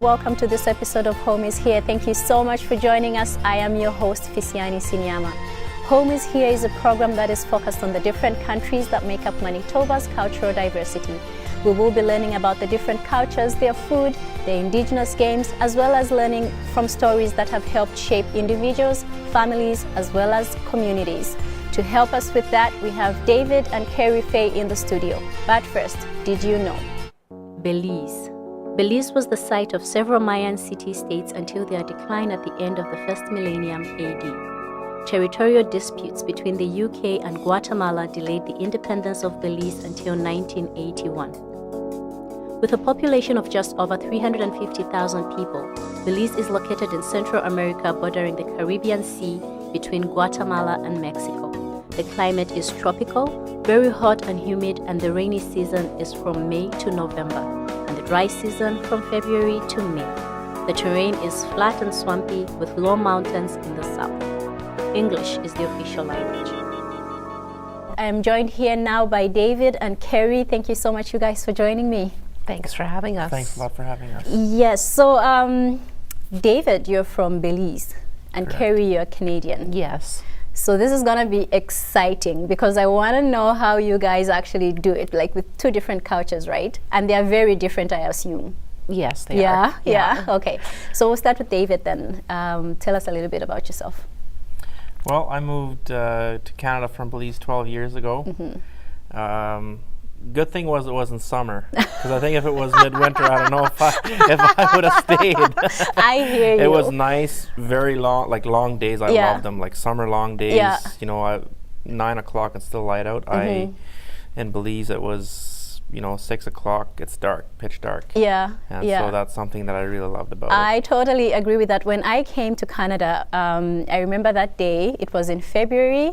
Welcome to this episode of Home is Here. Thank you so much for joining us. I am your host, Fisiani Sinyama. Home is Here is a program that is focused on the different countries that make up Manitoba's cultural diversity. We will be learning about the different cultures, their food, their indigenous games, as well as learning from stories that have helped shape individuals, families, as well as communities. To help us with that, we have David and Kerry Faye in the studio. But first, did you know? Belize. Belize was the site of several Mayan city-states until their decline at the end of the first millennium AD. Territorial disputes between the UK and Guatemala delayed the independence of Belize until 1981. With a population of just over 350,000 people, Belize is located in Central America bordering the Caribbean Sea between Guatemala and Mexico. The climate is tropical, very hot and humid, and the rainy season is from May to November, and the dry season from February to May. The terrain is flat and swampy with low mountains in the south. English is the official language. I am joined here now by David and Kerry. Thank you so much, you guys, for joining me. Thanks for having us. Thanks a lot for having us. Yes, so David, you're from Belize, and Correct. Kerry, you're Canadian. Yes. So this is gonna be exciting because I wanna know how you guys actually do it, like with two different cultures, right? And they are very different, I assume. Yes, they Yeah, are. yeah, okay. So we'll start with David then. Tell us a little bit about yourself. Well, I moved to Canada from Belize 12 years ago. Good thing was it wasn't summer, because I think if it was midwinter, I don't know if I would have stayed. I hear you. It was nice, very long, like long days. I Yeah. loved them, like summer long days. Yeah. You know, 9 o'clock and still light out. In Belize, it was 6 o'clock. It's dark, pitch dark. Yeah, And yeah. so that's something that I really loved about it. I totally agree with that. When I came to Canada, I remember that day, it was in February,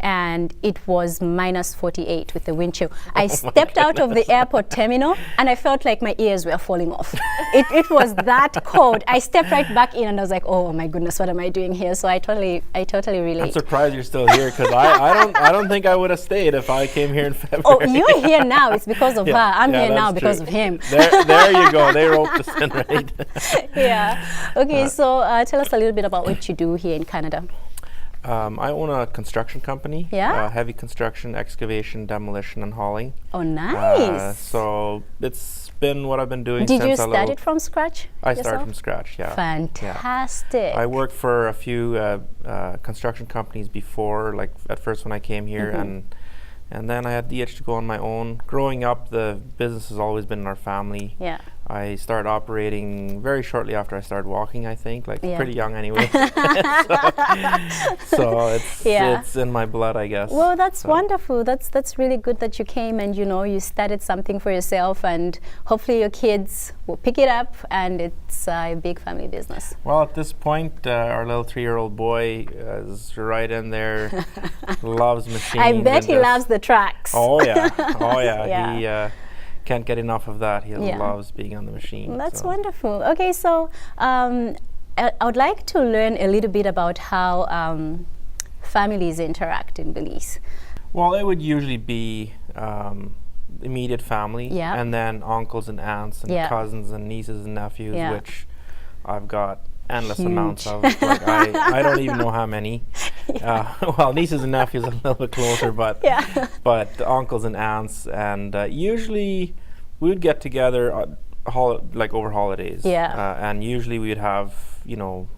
and it was minus 48 with the wind chill. I stepped out of the airport terminal and I felt like my ears were falling off. It was that cold. I stepped right back in and I was like, oh my goodness, what am I doing here? So I totally relate. I'm surprised you're still here, because I don't think I would have stayed if I came here in February. Oh, you're here now. It's because of Yeah, her. I'm yeah, here now that's because true. of him. There you go. They roped us in, right? Yeah. Okay, so tell us a little bit about what you do here in Canada. I own a construction company. Yeah? Heavy construction, excavation, demolition, and hauling. Oh, nice. So it's been what I've been doing Did since you I start little. it from scratch? I started yourself? from scratch. Yeah. Fantastic. I worked for a few construction companies before, like at first when I came here, and then I had the itch to go on my own. Growing up, the business has always been in our family. Yeah. I started operating very shortly after I started walking, I think, like Yeah. pretty young anyway. so it's in my blood, I guess. Well, that's So- wonderful. That's really good that you came and you started something for yourself, and hopefully your kids will pick it up, and it's a big family business. Well, at this point, our little 3-year-old boy is right in there, loves machines. I bet and he just- loves the tracks. Oh yeah, oh yeah. Yeah. He can't get enough of that. He Yeah. loves being on the machine. That's so. wonderful. Okay, so I would like to learn a little bit about how families interact in Belize. Well, it would usually be immediate family, Yeah. and then uncles and aunts and Yeah. cousins and nieces and nephews, Yeah. which I've got endless Huge. amounts of. Like I don't even know how many. Well, nieces and nephews a little bit closer, but Yeah. but uncles and aunts, and usually we would get together like over holidays. Yeah. And usually we would have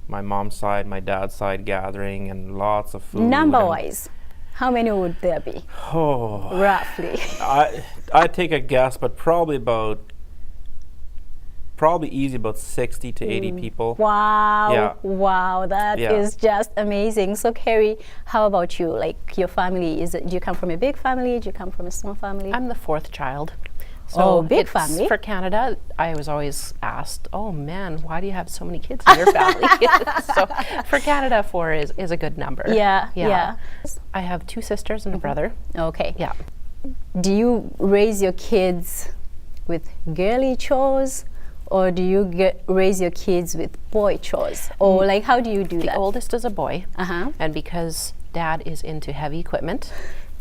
my mom's side, my dad's side gathering, and lots of food. and- Number-wise, how many would there be, Oh, roughly? I take a guess, but probably easy about 60 to 80 people. Wow. Yeah. Wow, that Yeah. is just amazing. So Kerry, how about you? Like your family, do you come from a big family? Do you come from a small family? I'm the fourth child. So Oh, big it's family. For Canada, I was always asked, oh man, why do you have so many kids in your family? So for Canada, 4 is a good number. Yeah. I have 2 sisters and a brother. Okay. Yeah. Do you raise your kids with girly chores, or do you raise your kids with boy chores? Or like, how do you do The that? oldest is a boy. Uh-huh. And because dad is into heavy equipment,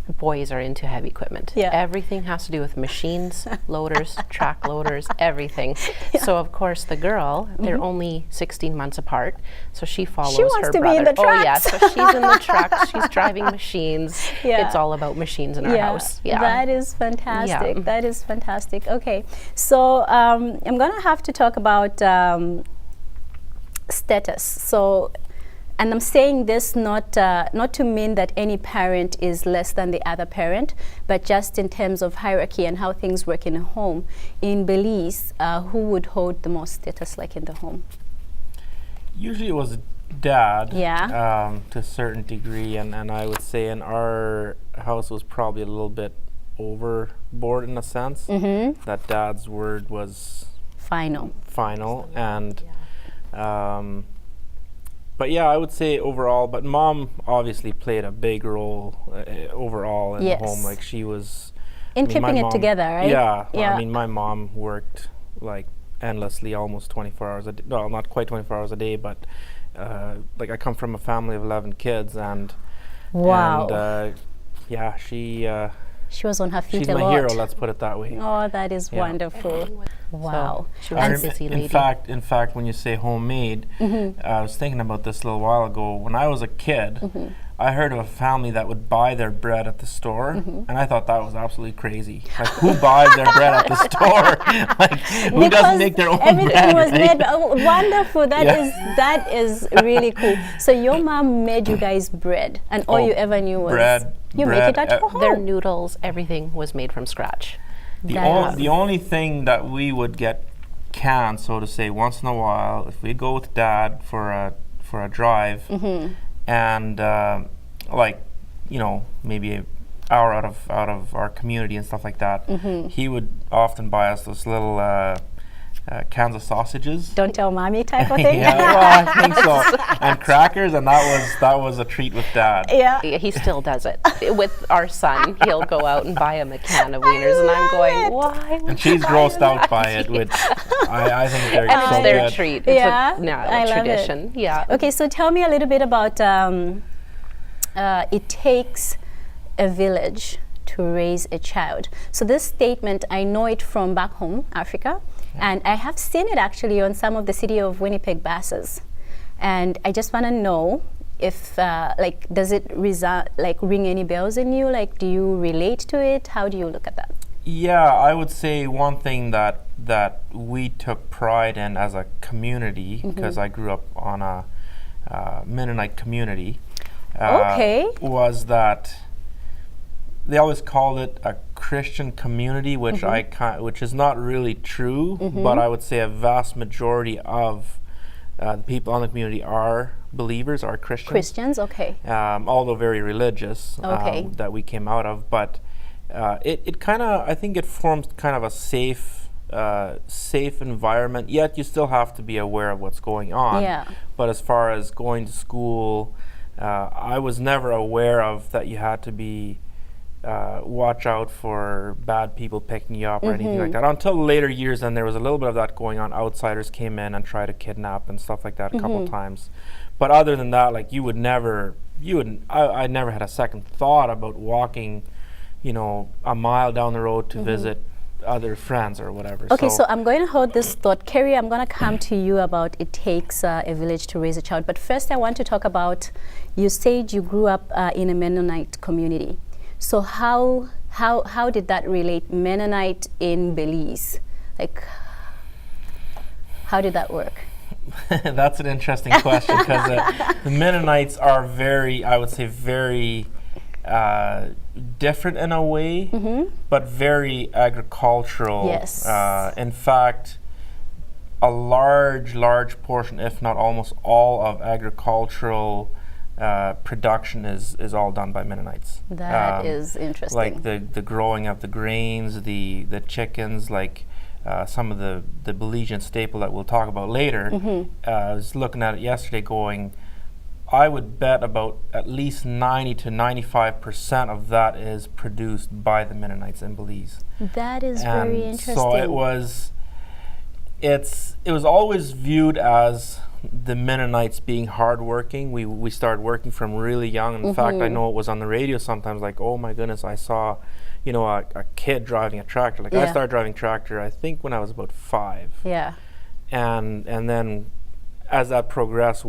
boys are into heavy equipment. Yeah. Everything has to do with machines, loaders, track loaders, everything. So of course the girl, they're only 16 months apart, so she follows wants her to be brother. in the Oh yeah, trucks. so she's in the trucks, she's driving machines. Yeah. It's all about machines in our house. Yeah. That is fantastic. Yeah. That is fantastic. Okay, so I'm gonna have to talk about status. So, and I'm saying this not to mean that any parent is less than the other parent, but just in terms of hierarchy and how things work in a home. In Belize, who would hold the most status, like in the home? Usually it was dad. Yeah. To a certain degree, and I would say in our house was probably a little bit overboard in a sense. That dad's word was Final. and but yeah, I would say overall, but mom obviously played a big role overall in Yes. the home. Like she was In I mean, my keeping it mom- together, right? Yeah, Yeah. I mean, my mom worked like endlessly, almost 24 hours a day. Well, not quite 24 hours a day, but like I come from a family of 11 kids, and Wow. and yeah, She was on her feet she's a my lot. hero. Let's put it that way. Oh, that is Yeah. wonderful. Wow. So she was I a rem- busy in lady. fact, when you say homemade, I was thinking about this a little while ago. When I was a kid, I heard of a family that would buy their bread at the store, and I thought that was absolutely crazy. Like, who buys their bread at the store? Like, who doesn't make their own everything bread? was right? made. Oh, wonderful. Yeah. That is really cool. So your mom made you guys bread, and all Oh, you ever knew was bread, you make it bread, at home. Their noodles, everything was made from scratch. The only thing that we would get canned, so to say, once in a while, if we go with dad for a drive, and like, you know, maybe an hour out of our community and stuff like that, he would often buy us those little cans of sausages. Don't tell mommy type of thing. Yeah, well, I think so. And crackers, and that was a treat with dad. Yeah. Yeah, he still does it. With our son, he'll go out and buy him a can of wieners, and I'm going, why? And she's grossed out by it, which I think they're And so it's their good. treat. Yeah, It's a I love it. tradition. Yeah. Okay, so tell me a little bit about it takes a village to raise a child. So this statement, I know it from back home, Africa, and I have seen it actually on some of the City of Winnipeg buses. And I just want to know if, like, does it ring any bells in you? Like, do you relate to it? How do you look at that? Yeah, I would say one thing that we took pride in as a community, because I grew up on a Mennonite community, Okay. was that they always called it a Christian community, which which is not really true, but I would say a vast majority of the people in the community are believers, are Christians. Christians, okay. Although very religious, Okay. that we came out of, but it kind of, I think it forms kind of a safe environment, yet you still have to be aware of what's going on. Yeah. But as far as going to school, I was never aware of that you had to be watch out for bad people picking you up or anything like that until later years. And there was a little bit of that going on. Outsiders came in and tried to kidnap and stuff like that a couple times. But other than that, like I never had a second thought about walking, a mile down the road to visit other friends or whatever. Okay, so I'm going to hold this thought. Kerry, I'm going to come to you about it takes a village to raise a child. But first I want to talk about, you said you grew up in a Mennonite community. So how did that relate, Mennonite in Belize? Like, how did that work? That's an interesting question, because the Mennonites are I would say very different in a way, but very agricultural. Yes. In fact, a large portion, if not almost all, of agricultural production is all done by Mennonites. That is interesting. Like the growing of the grains, the chickens, like some of the Belizean staple that we'll talk about later. I was looking at it yesterday going, I would bet about at least 90 to 95% of that is produced by the Mennonites in Belize. That is And very interesting. so it was always viewed as the Mennonites being hardworking. We started working from really young. In fact, I know it was on the radio sometimes, like, oh my goodness, I saw, a kid driving a tractor. Like I started driving tractor, I think when I was about 5. Yeah. And then as that progressed,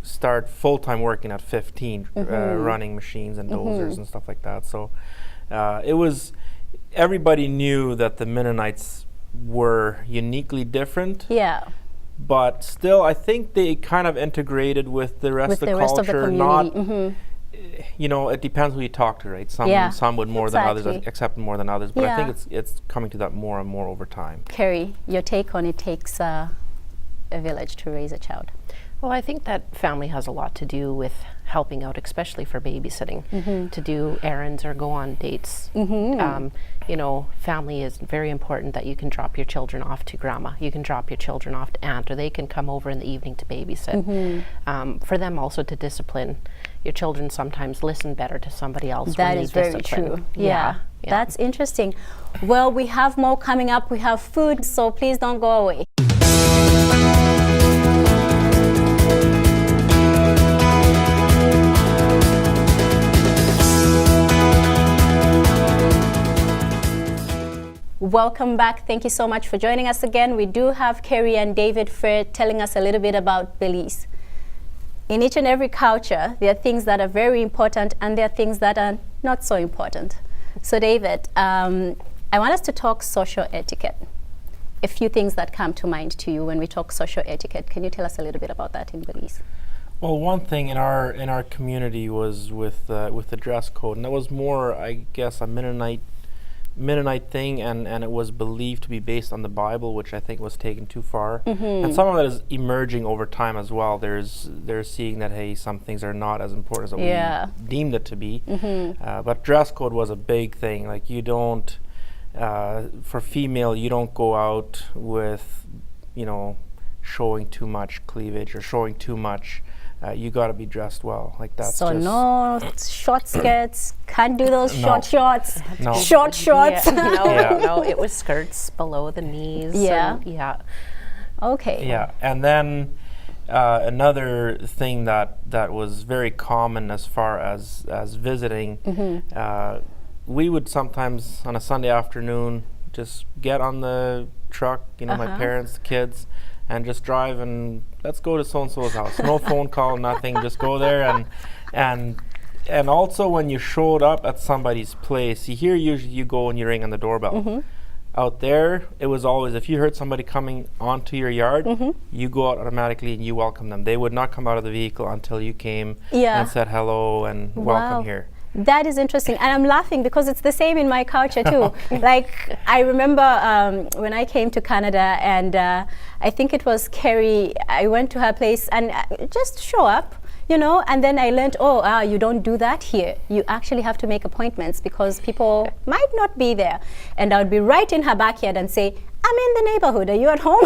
start full-time working at 15, running machines and dozers and stuff like that. So everybody knew that the Mennonites were uniquely different. Yeah. But still, I think they kind of integrated with the rest of the rest of the culture. community. It depends who you talk to, right? Some would more than others, accept more than others. But I think it's coming to that more and more over time. Kerry, your take on it takes a village to raise a child. Well, I think that family has a lot to do with helping out, especially for babysitting, to do errands or go on dates. Family is very important, that you can drop your children off to grandma, you can drop your children off to aunt, or they can come over in the evening to babysit. For them also to discipline. Your children sometimes listen better to somebody else. That is very true. Yeah. That's interesting. Well, we have more coming up. We have food, so please don't go away. Welcome back. Thank you so much for joining us again. We do have Kerry and David Fair telling us a little bit about Belize. In each and every culture, there are things that are very important and there are things that are not so important. So David, I want us to talk social etiquette. A few things that come to mind to you when we talk social etiquette. Can you tell us a little bit about that in Belize? Well, one thing in our community was with the dress code, and that was more, I guess, a Mennonite thing, and it was believed to be based on the Bible, which I think was taken too far. And some of that is emerging over time as well. They're seeing that, hey, some things are not as important as we deemed it to be. But dress code was a big thing. Like, you don't, for female, you don't go out with, showing too much cleavage or showing too much. You got to be dressed well, like that. So no short skirts, can't do those short shorts, No. short shorts. No, it was skirts below the knees. Yeah. Okay. Yeah, and then another thing that was very common as far as visiting, we would sometimes on a Sunday afternoon just get on the truck, my parents, the kids, and just drive and let's go to so-and-so's house. No phone call, nothing, just go there. And also when you showed up at somebody's place, here usually you go and you ring on the doorbell. Out there, it was always, if you heard somebody coming onto your yard, you go out automatically and you welcome them. They would not come out of the vehicle until you came and said hello and welcome here. That is interesting, and I'm laughing because it's the same in my culture too. Like, I remember when I came to Canada, and I think it was Kerry, I went to her place and just show up, and then I learned, you don't do that here. You actually have to make appointments because people might not be there. And I would be right in her backyard and say, I'm in the neighborhood, are you at home?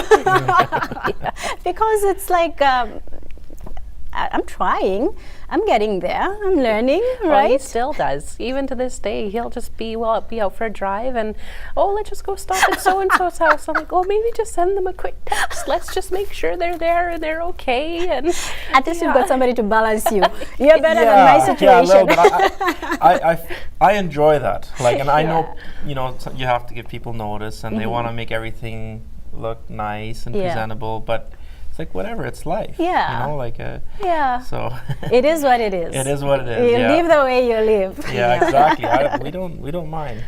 Because it's like, I'm trying. I'm getting there. I'm learning, right? He still does. Even to this day, he'll just be out for a drive and, let's just go stop at so-and-so's house. I'm like, maybe just send them a quick text. Let's just make sure they're there and they're okay. And at least you've got somebody to balance you. You're better than my situation. I enjoy that. Like, and I know, you have to give people notice and they want to make everything look nice and presentable, but it's like, whatever, it's life. So it is what it is. It is what it is. You live the way you live. Yeah, exactly. We don't mind.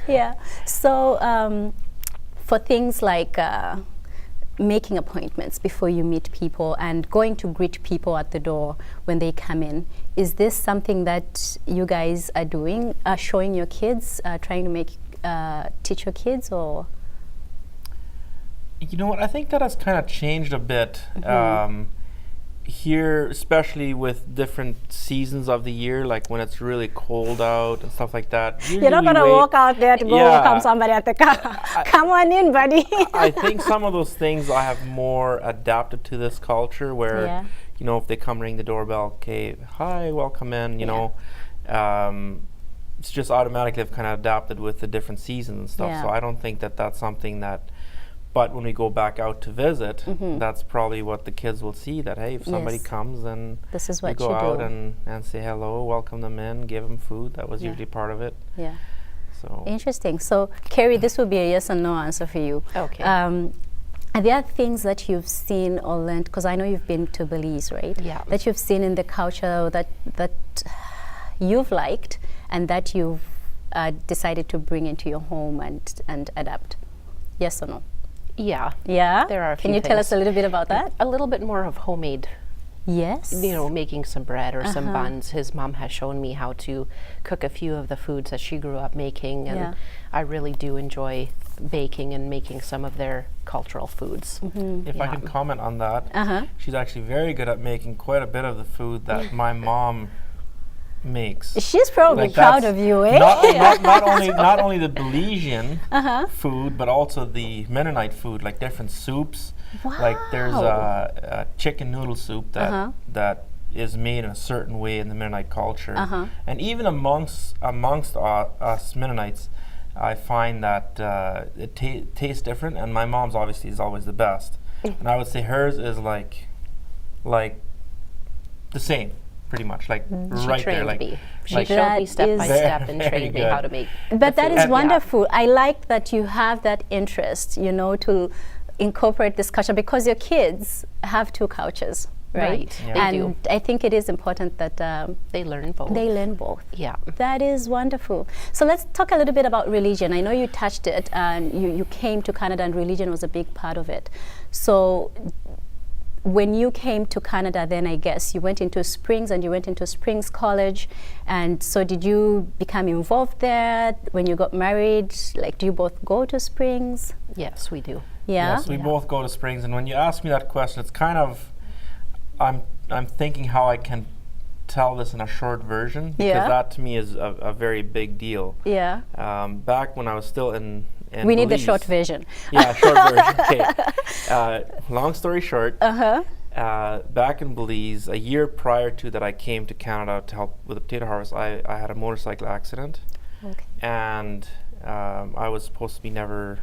Yeah. So for things like making appointments before you meet people and going to greet people at the door when they come in, is this something that you guys are doing, showing your kids, trying to teach your kids, or? You know what? I think that has kind of changed a bit here, especially with different seasons of the year, like when it's really cold out and stuff like that. You're not going to walk out there to go welcome somebody at the car. Come on in, buddy. I think some of those things I have more adapted to this culture where, if they come ring the doorbell, okay, hi, welcome in, it's just automatically I've kind of adapted with the different seasons and stuff. So I don't think that that's something that But when we go back out to visit, that's probably what the kids will see, that, hey, if somebody Yes. comes, then This is we what go you out do. and say hello, welcome them in, give them food. That was Yeah. usually part of it. Yeah. So Interesting. So, Carrie, this will be a yes or no answer for you. Okay. Are there things that you've seen or learned? Because I know you've been to Belize, right? Yeah. That you've seen in the culture that you've liked and that you've decided to bring into your home and adapt. Yes or no? Yeah. Yeah. There are a Can few you tell us things. a little bit about that? A little bit more of homemade, Yes. you know, making some bread or some Uh-huh. buns. His mom has shown me how to cook a few of the foods that she grew up making, and Yeah. I really do enjoy baking and making some of their cultural foods. if I Yeah. can comment on that, Uh-huh. she's actually very good at making quite a bit of the food that my mom makes. She's probably Like, proud that's of you, eh? not only the Belizean Uh-huh. food, but also the Mennonite food, like different soups. Like there's a chicken noodle soup that Uh-huh. that is made in a certain way in the Mennonite culture, Uh-huh. and even amongst us Mennonites, I find that it tastes different. And my mom's obviously is always the best, and I would say hers is like the same, pretty much, like She right there, trained like me. She like- showed me That step by is step and very trained me good. how to make. But that is And- wonderful. I like that you have that interest, you know, to incorporate this culture because your kids have two cultures, right? Right, Yeah. they And do. I think it is important that They learn both. they learn both. Yeah. That is wonderful. So let's talk a little bit about religion. I know you touched it, and you came to Canada, and religion was a big part of it. So when you came to Canada, then I guess you went into Springs, and you went into Springs College. And so did you become involved there when you got married? Like, do you both go to Springs? Yes, we do. Yeah. Yes, we Yeah. both go to Springs, and when you ask me that question, it's kind of I'm thinking how I can tell this in a short version, because Yeah. that to me is a very big deal. Yeah. Back when I was still in We need the Belize- short version. Yeah, short version. Okay. Long story short, Uh-huh. back in Belize, a year prior to that, I came to Canada to help with the potato harvest. I had a motorcycle accident, Okay. and I was supposed to be never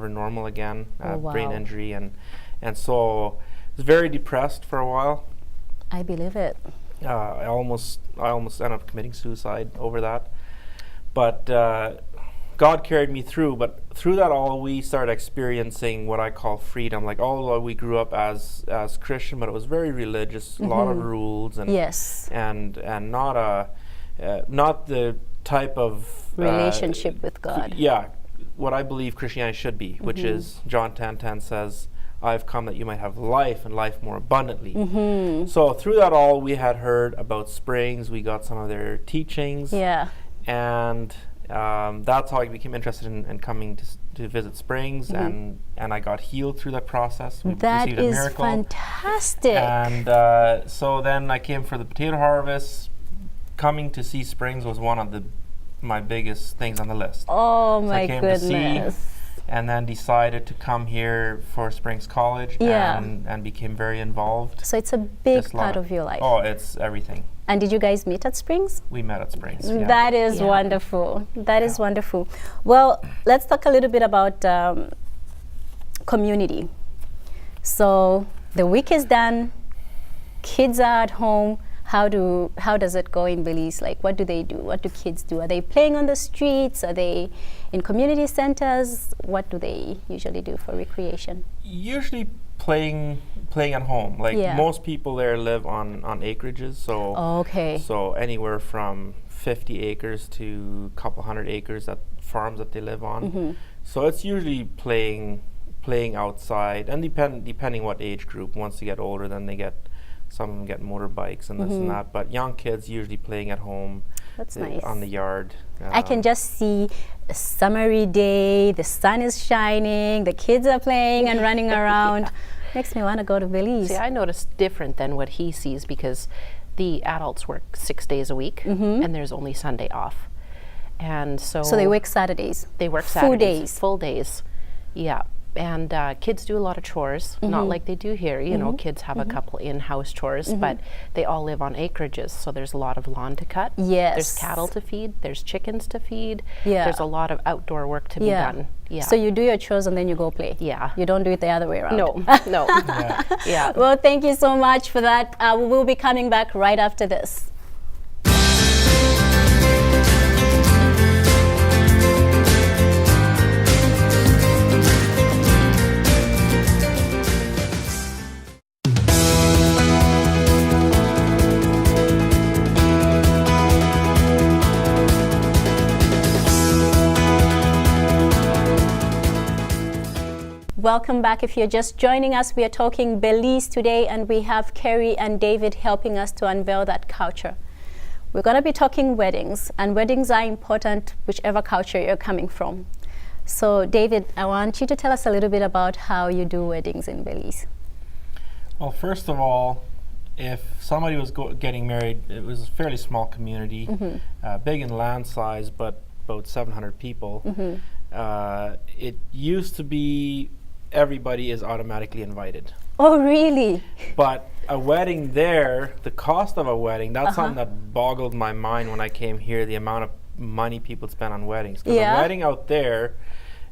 normal again. Oh, Brain wow. injury, and so I was very depressed for a while. I believe it. I almost ended up committing suicide over that, but God carried me through. But through that all, we started experiencing what I call freedom. Like, although we grew up as Christian, but it was very religious, a lot of rules, and Yes. and not the type of Relationship with God. Yeah, what I believe Christianity should be, which is John 10:10 says, "I've come that you might have life and life more abundantly." So through that all, we had heard about Springs. We got some of their teachings, Yeah. and that's how I became interested in coming to visit Springs, and I got healed through that process. We That received a is miracle. fantastic. And so then I came for the potato harvest. Coming to see Springs was one of my biggest things on the list. Oh So I my came to see, goodness. and then decided to come here for Springs College, Yeah. and became very involved. So it's a big Just love part it. of your life. Oh, it's everything. And did you guys meet at Springs? We met at Springs. Yeah. That is Yeah. wonderful. That is wonderful. Well, let's talk a little bit about community. So the week is done, kids are at home. How does it go in Belize? Like, what do they do? What do kids do? Are they playing on the streets? Are they in community centers? What do they usually do for recreation? Usually playing at home. Like, Yeah. most people there live on acreages, so Okay. so anywhere from 50 acres to a couple hundred acres at farms that they live on. So it's usually playing outside, and depending what age group. Once they get older, then some of them get motorbikes and this and that. But young kids usually playing at home. That's nice. On the yard. I can just see a summery day, the sun is shining, the kids are playing and running around. Makes me want to go to Belize. See, I noticed different than what he sees because the adults work 6 days a week and there's only Sunday off. And so So they work Saturdays. they work full Saturdays, days. full days. Yeah. And kids do a lot of chores, not like they do here. You know, kids have a couple in-house chores, but they all live on acreages, so there's a lot of lawn to cut. Yes. There's cattle to feed, there's chickens to feed. Yeah. There's a lot of outdoor work to be done. Yeah. So you do your chores and then you go play. Yeah. You don't do it the other way around. No, no. Yeah. Yeah. Well, thank you so much for that. We will be coming back right after this. Welcome back. If you're just joining us, we are talking Belize today, and we have Kerry and David helping us to unveil that culture. We're going to be talking weddings, and weddings are important whichever culture you're coming from. So David, I want you to tell us a little bit about how you do weddings in Belize. Well, first of all, if somebody was getting married, it was a fairly small community, big in land size, but about 700 people. It used to be everybody is automatically invited. Oh, really? But a wedding there, the cost of a wedding, that's something that boggled my mind when I came here, the amount of money people spend on weddings. Because a wedding out there,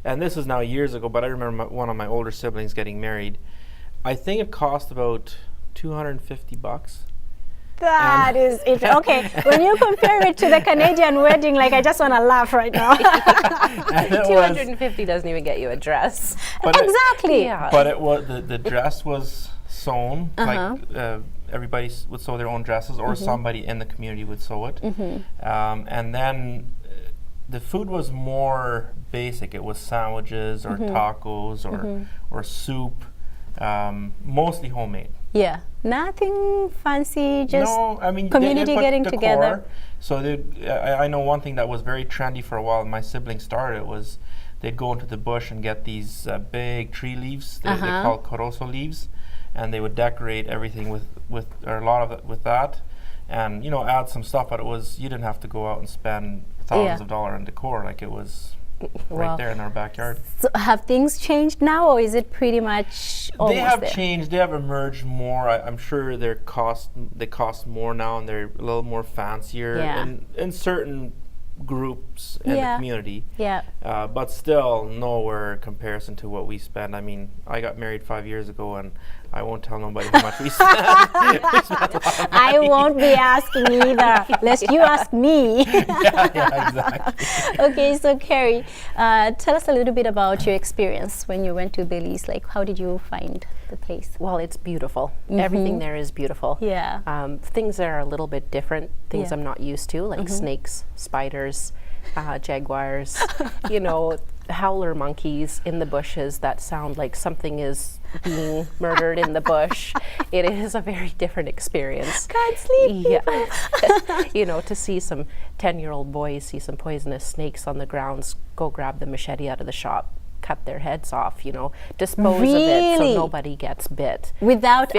and this is now years ago, but I remember one of my older siblings getting married. I think it cost about $250. That is it. Okay, when you compare it to the Canadian wedding, like I just want to laugh right now. 250 doesn't even get you a dress. Exactly. But it was the dress was sewn. Like everybody would sew their own dresses, or somebody in the community would sew it. And then the food was more basic. It was sandwiches or tacos or soup, mostly homemade. Yeah, nothing fancy, just no, I mean, community getting decor. together. So I know one thing that was very trendy for a while. My siblings started it was they'd go into the bush and get these big tree leaves. They call corozo leaves, and they would decorate everything with or a lot of it with that, and add some stuff. But you didn't have to go out and spend thousands of dollars in decor. Like it was right there in our backyard. So have things changed now, or is it pretty much almost They have there? changed. They have emerged more. I'm sure they cost more now, and they're a little more fancier in certain groups in the community. Yeah. But still nowhere comparison to what we spend. I mean, I got married 5 years ago, and I won't tell nobody how much we spent. I won't be asking either, lest you ask me. yeah, exactly. Okay, so Kerry, tell us a little bit about your experience when you went to Belize. Like, how did you find the place? Well, it's beautiful. Everything there is beautiful. Yeah. Things that are a little bit different, things I'm not used to, like snakes, spiders, jaguars, howler monkeys in the bushes that sound like something is being murdered in the bush. It is a very different experience. Can't sleep. Yeah. To see some 10-year-old boys see some poisonous snakes on the grounds, go grab the machete out of the shop, cut their heads off, dispose of it so nobody gets bit. Without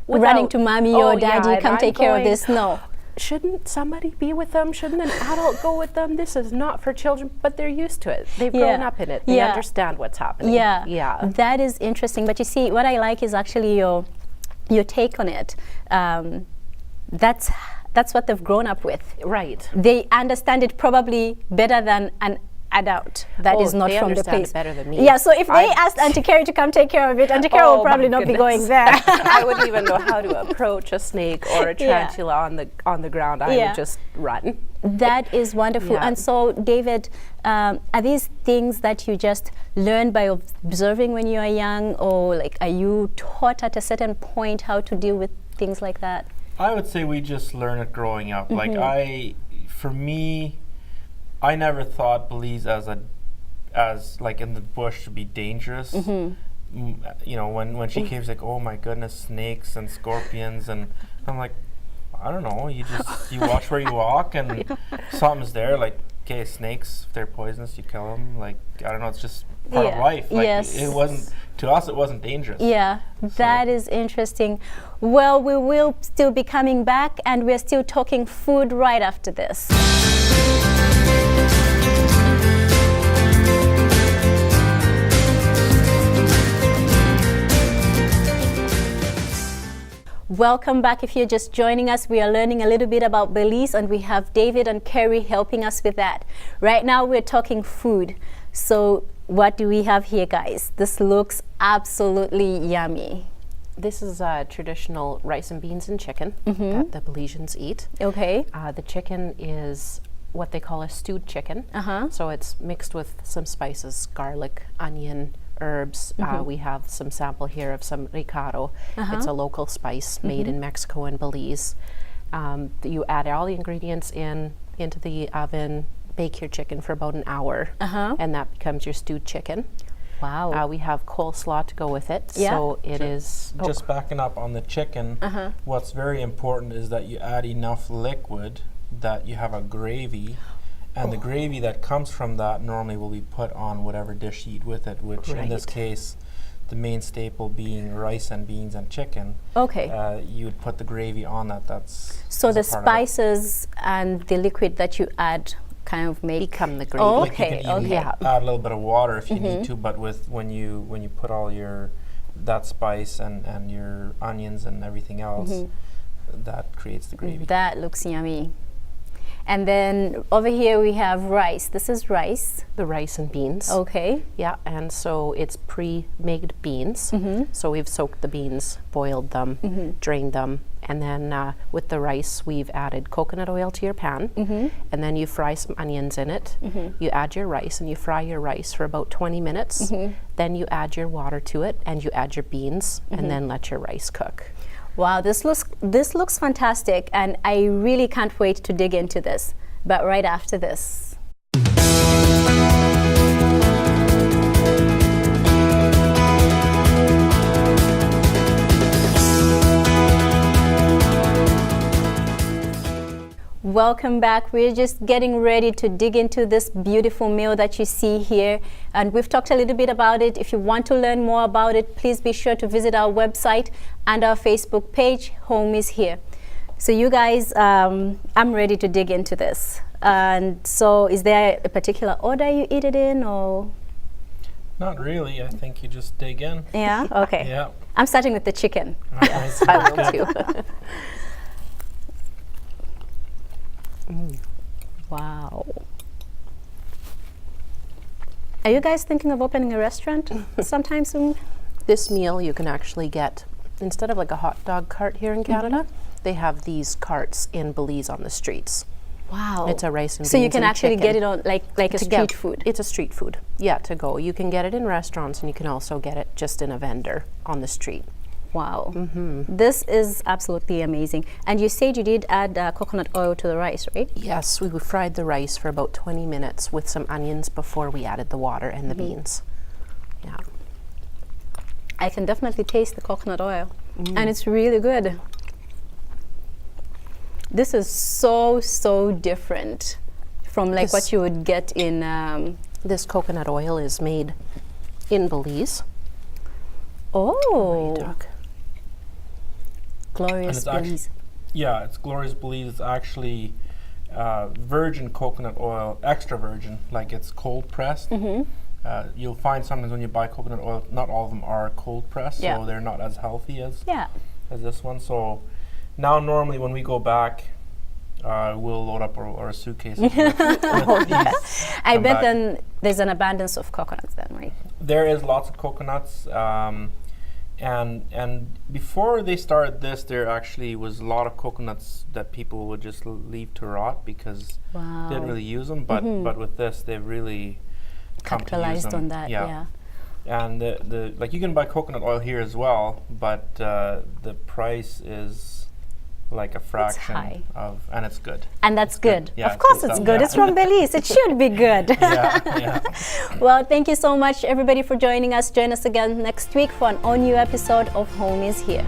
running to mommy or daddy, come take care of this. No. Shouldn't somebody be with them? Shouldn't an adult go with them? This is not for children, but they're used to it. They've grown up in it. They understand what's happening. Yeah. That is interesting. But you see, what I like is actually your take on it. That's what they've grown up with. Right. They understand it probably better than an adult that is not from the place. It better than me. Yeah, so if they asked Auntie Kerry to come take care of it, Auntie Kerry will probably not be going there. I wouldn't even know how to approach a snake or a tarantula on the ground. I would just run. That is wonderful. And so, David, are these things that you just learn by observing when you are young, or like are you taught at a certain point how to deal with things like that? I would say we just learn it growing up. Like for me, I never thought Belize as like in the bush to be dangerous. When she came, she's like, oh my goodness, snakes and scorpions, and I'm like, I don't know. You watch where you walk, and something's there. Like, okay, snakes, if they're poisonous, you kill them. Like, I don't know. It's just part of life. Like, it wasn't to us. It wasn't dangerous. Yeah, that is interesting. Well, we will still be coming back, and we're still talking food right after this. Welcome back. If you're just joining us, we are learning a little bit about Belize, and we have David and Kerry helping us with that. Right now we're talking food. So what do we have here, guys? This looks absolutely yummy. This is traditional rice and beans and chicken that the Belizeans eat. Okay. The chicken is what they call a stewed chicken. So it's mixed with some spices, garlic, onion, herbs. We have some sample here of some ricado. It's a local spice made in Mexico and Belize. You add all the ingredients into the oven, bake your chicken for about an hour, and that becomes your stewed chicken. Wow. We have coleslaw to go with it, Yeah. so it is... Just backing up on the chicken, what's very important is that you add enough liquid that you have a gravy, and the gravy that comes from that normally will be put on whatever dish you eat with it, which in this case, the main staple being rice and beans and chicken. Okay. You would put the gravy on that. That's So as the a part of it. spices and the liquid that you add kind of make become the gravy. Oh, Like you okay, can even okay. add a little bit of water if you need to, but when you put all that spice and your onions and everything else, that creates the gravy. That looks yummy. And then over here we have rice. This is rice. The rice and beans. Okay. Yeah, and so it's pre-made beans. So we've soaked the beans, boiled them, drained them, and then with the rice we've added coconut oil to your pan, and then you fry some onions in it. You add your rice and you fry your rice for about 20 minutes. Then you add your water to it and you add your beans and then let your rice cook. Wow, this looks fantastic, and I really can't wait to dig into this. But right after this. Welcome back. We're just getting ready to dig into this beautiful meal that you see here. And we've talked a little bit about it. If you want to learn more about it, please be sure to visit our website and our Facebook page, Home is Here. So you guys, I'm ready to dig into this. And so is there a particular order you eat it in, or? Not really. I think you just dig in. Yeah, okay. Yeah. I'm starting with the chicken. Alright. I will too. Wow. Are you guys thinking of opening a restaurant sometime soon? This meal you can actually get, instead of like a hot dog cart here in Canada, they have these carts in Belize on the streets. Wow. It's a rice and beans So you can and actually chicken. get it on like a To street get- food. It's a street food, yeah, to go. You can get it in restaurants and you can also get it just in a vendor on the street. Wow. This is absolutely amazing. And you said you did add coconut oil to the rice, right? Yes, we fried the rice for about 20 minutes with some onions before we added the water and the beans. Yeah. I can definitely taste the coconut oil. And it's really good. This is so different from like This- what you would get in This coconut oil is made in Belize. oh, And glorious it's actually, Belize. yeah, it's Glorious Belize. It's actually virgin coconut oil, extra virgin, like it's cold pressed. You'll find sometimes when you buy coconut oil, not all of them are cold pressed, Yeah. so they're not as healthy as Yeah. this one. So now normally when we go back, we'll load up our suitcases with these. I Come bet back. then there's an abundance of coconuts then, right? There is lots of coconuts, and before they started this, there actually was a lot of coconuts that people would just leave to rot because Wow. they didn't really use them. But with this, they've really come to use Capitalized them. on that, yeah. And the like you can buy coconut oil here as well, but the price is like a fraction high. of, and it's good. And that's good. Yeah, Of course it's it's good good. stuff, It's from Belize. It should be good. Yeah. Well, thank you so much, everybody, for joining us. Join us again next week for an all-new episode of Home is Here.